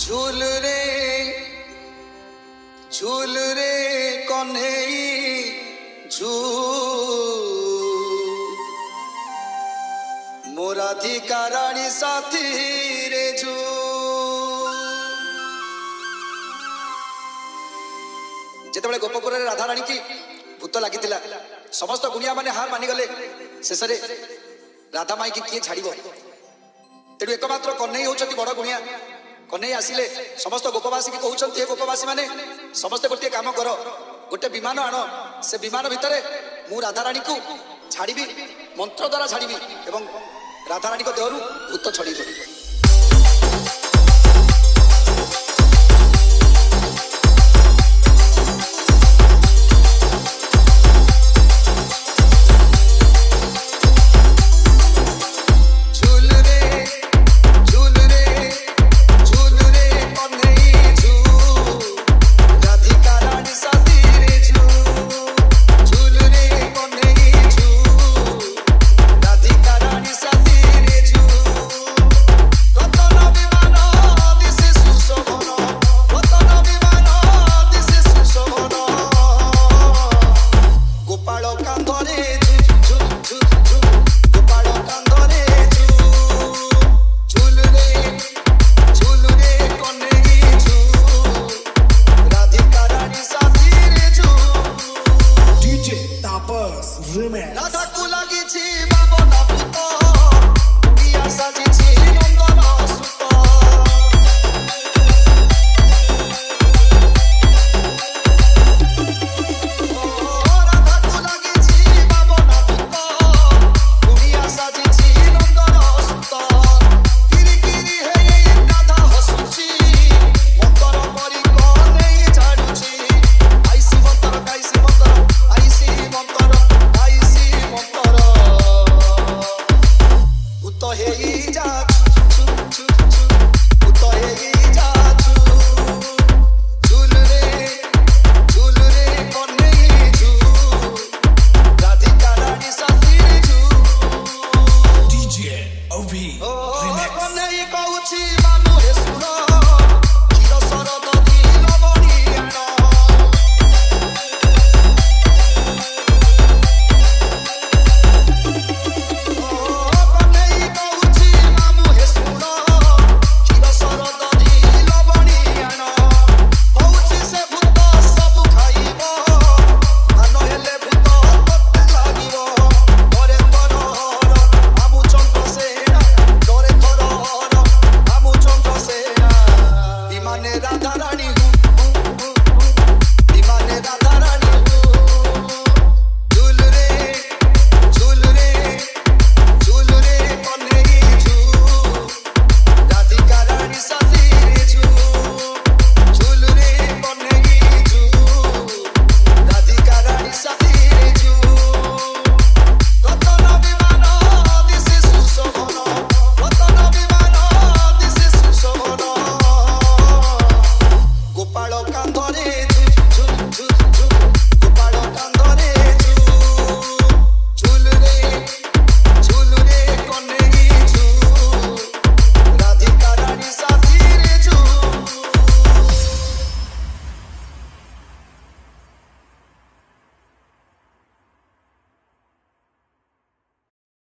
झूल रे कन्हई झूल मोराधिका रानी साथी रे झूल। जेतेबेले गोपपुर राधा रानी की भूत लगी समस्त गुनिया माने हार मानिगले शेष राधा माई की किए छाड़ तेणु एकमात्र कन्हई होती बड़ गुनिया। कन्हई आसिले समस्त गोपवासी की कहते गोपवासी माने समस्ते गोटे काम कर गोटे विमान आण से विमान भितर मु राधा रानी को छाड़ी मंत्र द्वारा छाड़ी एवं राधा रानी देहरु भूत छड़ी करी। राधा को लगी छी बाबा भूत बिया साजी छी नंदन सुत। राधा को लगी छी बाबा भूत बिया साजी छी नंदन सुत। किरी किरी हे राधा हसुची मंतर परी कन्हई झाड़ुची। आईसी मंतर गाईसी मंतर आईसी मंतर कन्हई कहूची